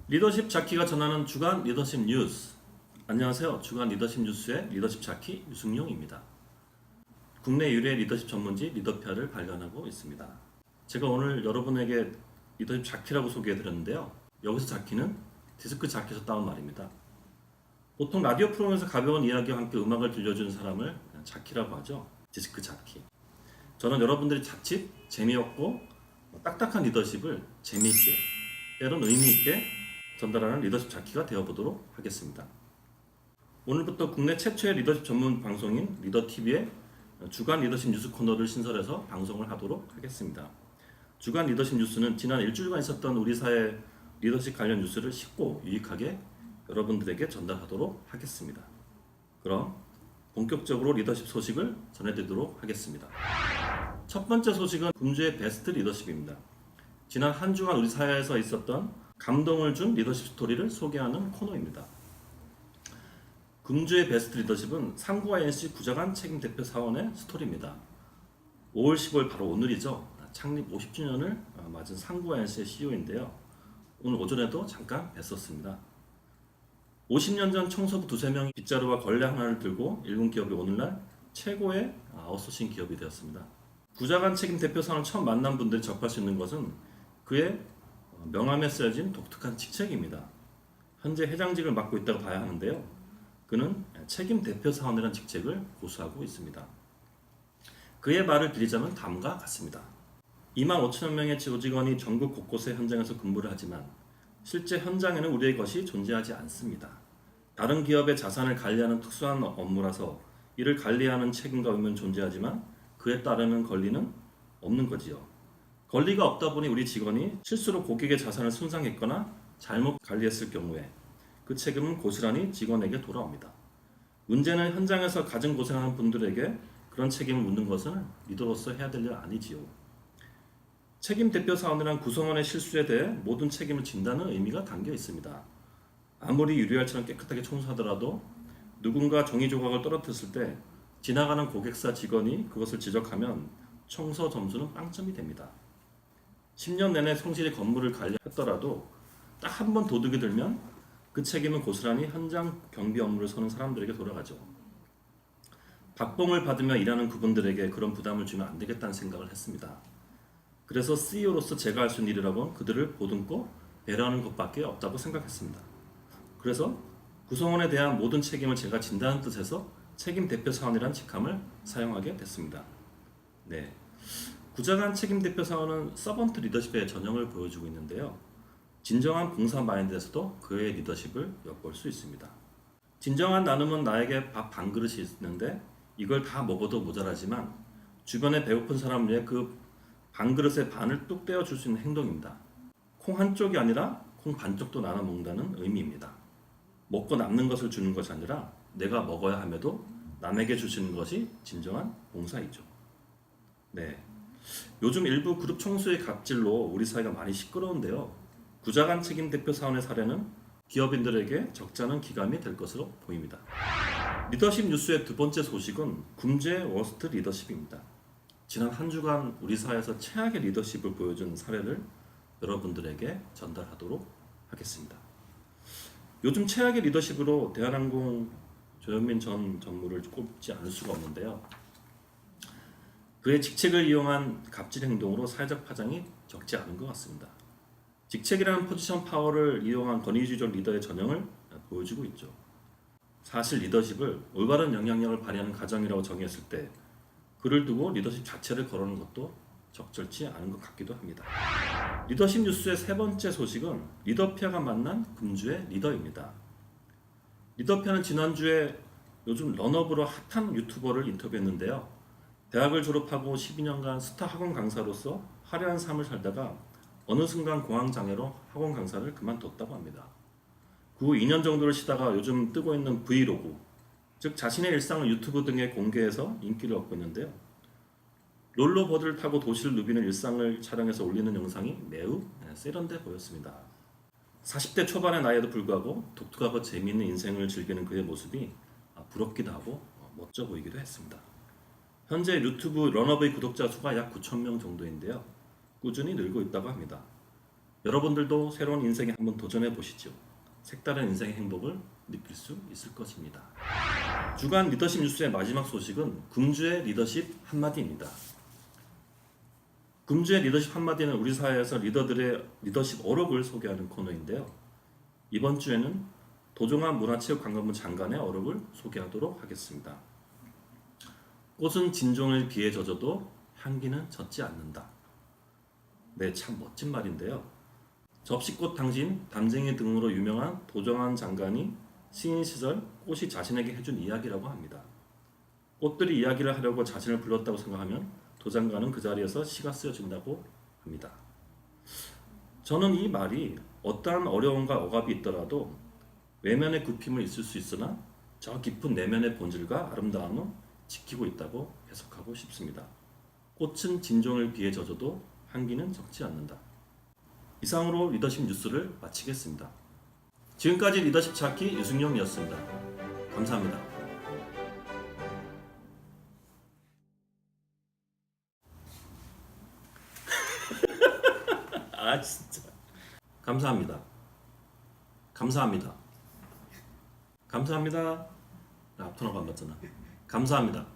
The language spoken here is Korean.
리더십 자키가 전하는 주간 리더십 뉴스. 안녕하세요. 주간 리더십 뉴스의 리더십 자키 유승용입니다. 국내 유례 리더십 전문지 리더피아를 발간하고 있습니다. 제가 오늘 여러분에게 리더십 자키라고 소개해드렸는데요. 여기서 자키는 디스크 자키에서 따온 말입니다. 보통 라디오 프로그램에서 가벼운 이야기와 함께 음악을 들려주는 사람을 자키라고 하죠. 디스크 자키. 저는 여러분들이 자칫 재미없고 딱딱한 리더십을 재미있게 때론 의미있게 전달하는 리더십 자키가 되어보도록 하겠습니다. 오늘부터 국내 최초의 리더십 전문 방송인 리더TV의 주간 리더십 뉴스 코너를 신설해서 방송을 하도록 하겠습니다. 주간 리더십 뉴스는 지난 일주일간 있었던 우리 사회 리더십 관련 뉴스를 쉽고 유익하게 여러분들에게 전달하도록 하겠습니다. 그럼 본격적으로 리더십 소식을 전해드리도록 하겠습니다. 첫 번째 소식은 금주의 베스트 리더십입니다. 지난 한 주간 우리 사회에서 있었던 감동을 준 리더십 스토리를 소개하는 코너입니다. 금주의 베스트 리더십은 상구와 NC 구자간 책임 대표 사원의 스토리입니다. 5월 15일 바로 오늘이죠. 창립 50주년을 맞은 상구와 NC의 CEO인데요. 오늘 오전에도 잠깐 뵀었습니다. 50년 전 청소부 두세 명이 빗자루와 걸레 하나를 들고 일군 기업이 오늘날 최고의 아웃소싱 기업이 되었습니다. 구자간 책임 대표 사원을 처음 만난 분들이 접할 수 있는 것은 그의 명함에 쓰여진 독특한 직책입니다. 현재 회장직을 맡고 있다고 봐야 하는데요. 그는 책임 대표 사원이라는 직책을 고수하고 있습니다. 그의 말을 빌리자면 다음과 같습니다. 2만 5천여 명의 조직원이 전국 곳곳의 현장에서 근무를 하지만 실제 현장에는 우리의 것이 존재하지 않습니다. 다른 기업의 자산을 관리하는 특수한 업무라서 이를 관리하는 책임과 의무는 존재하지만 그에 따르는 권리는 없는 거지요. 권리가 없다 보니 우리 직원이 실수로 고객의 자산을 손상했거나 잘못 관리했을 경우에 그 책임은 고스란히 직원에게 돌아옵니다. 문제는 현장에서 가장 고생하는 분들에게 그런 책임을 묻는 것은 리더로서 해야 될 일 아니지요. 책임 대표 사원이란 구성원의 실수에 대해 모든 책임을 진다는 의미가 담겨 있습니다. 아무리 유리알처럼 깨끗하게 청소하더라도 누군가 종이 조각을 떨어뜨렸을 때 지나가는 고객사 직원이 그것을 지적하면 청소 점수는 빵점이 됩니다. 10년 내내 성실히 건물을 관리했더라도 딱 한 번 도둑이 들면 그 책임은 고스란히 현장 경비 업무를 서는 사람들에게 돌아가죠. 박봉을 받으며 일하는 그분들에게 그런 부담을 주면 안 되겠다는 생각을 했습니다. 그래서 CEO로서 제가 할 수 있는 일이라고는 그들을 보듬고 배려하는 것밖에 없다고 생각했습니다. 그래서 구성원에 대한 모든 책임을 제가 진다는 뜻에서 책임 대표 사원이라는 직함을 사용하게 됐습니다. 네. 구자간 책임 대표 사원은 서번트 리더십의 전형을 보여주고 있는데요. 진정한 봉사 마인드에서도 그의 리더십을 엿볼 수 있습니다. 진정한 나눔은 나에게 밥 반 그릇이 있는데 이걸 다 먹어도 모자라지만 주변에 배고픈 사람을 위해 그 반 그릇의 반을 뚝 떼어줄 수 있는 행동입니다. 콩 한쪽이 아니라 콩 반쪽도 나눠 먹는다는 의미입니다. 먹고 남는 것을 주는 것이 아니라 내가 먹어야 함에도 남에게 주시는 것이 진정한 봉사이죠. 네. 요즘 일부 그룹 청소의 갑질로 우리 사회가 많이 시끄러운데요. 구자간 책임 대표 사원의 사례는 기업인들에게 적잖은 기감이 될 것으로 보입니다. 리더십 뉴스의 두 번째 소식은 금주의 워스트 리더십입니다. 지난 한 주간 우리 사회에서 최악의 리더십을 보여준 사례를 여러분들에게 전달하도록 하겠습니다. 요즘 최악의 리더십으로 대한항공 조현민 전 전무를 꼽지 않을 수가 없는데요. 그의 직책을 이용한 갑질 행동으로 사회적 파장이 적지 않은 것 같습니다. 직책이라는 포지션 파워를 이용한 권위주의적 리더의 전형을 보여주고 있죠. 사실 리더십을 올바른 영향력을 발휘하는 과정이라고 정의했을 때 그를 두고 리더십 자체를 거르는 것도 적절치 않은 것 같기도 합니다. 리더십 뉴스의 세 번째 소식은 리더피아가 만난 금주의 리더입니다. 리더피아는 지난주에 요즘 런업으로 핫한 유튜버를 인터뷰했는데요. 대학을 졸업하고 12년간 스타 학원 강사로서 화려한 삶을 살다가 어느 순간 공황장애로 학원 강사를 그만뒀다고 합니다. 그 후 2년 정도를 쉬다가 요즘 뜨고 있는 브이로그, 즉 자신의 일상을 유튜브 등에 공개해서 인기를 얻고 있는데요. 롤러보드를 타고 도시를 누비는 일상을 촬영해서 올리는 영상이 매우 세련돼 보였습니다. 40대 초반의 나이에도 불구하고 독특하고 재미있는 인생을 즐기는 그의 모습이 부럽기도 하고 멋져 보이기도 했습니다. 현재 유튜브 런업의 구독자 수가 약 9,000명 정도인데요. 꾸준히 늘고 있다고 합니다. 여러분들도 새로운 인생에 한번 도전해 보시죠. 색다른 인생의 행복을 느낄 수 있을 것입니다. 주간 리더십 뉴스의 마지막 소식은 금주의 리더십 한마디입니다. 금주의 리더십 한마디는 우리 사회에서 리더들의 리더십 어록을 소개하는 코너인데요. 이번 주에는 도종환 문화체육관광부 장관의 어록을 소개하도록 하겠습니다. 꽃은 진종을 비에 젖어도 향기는 젖지 않는다. 네, 참 멋진 말인데요. 접시꽃 당신, 담쟁이 등으로 유명한 도종환 장관이 신인 시절 꽃이 자신에게 해준 이야기라고 합니다. 꽃들이 이야기를 하려고 자신을 불렀다고 생각하면 도 장관은 그 자리에서 시가 쓰여진다고 합니다. 저는 이 말이 어떠한 어려움과 억압이 있더라도 외면의 굽힘을 있을 수 있으나 저 깊은 내면의 본질과 아름다움은 지키고 있다고 해석하고 싶습니다. 꽃은 진종을 비에 젖어도 향기는 적지 않는다. 이상으로 리더십 뉴스를 마치겠습니다. 지금까지 리더십 찾기 유승용이었습니다. 감사합니다. 아 진짜. 감사합니다. 감사합니다. 감사합니다. 나 앞토너가 안 맞잖아. 감사합니다.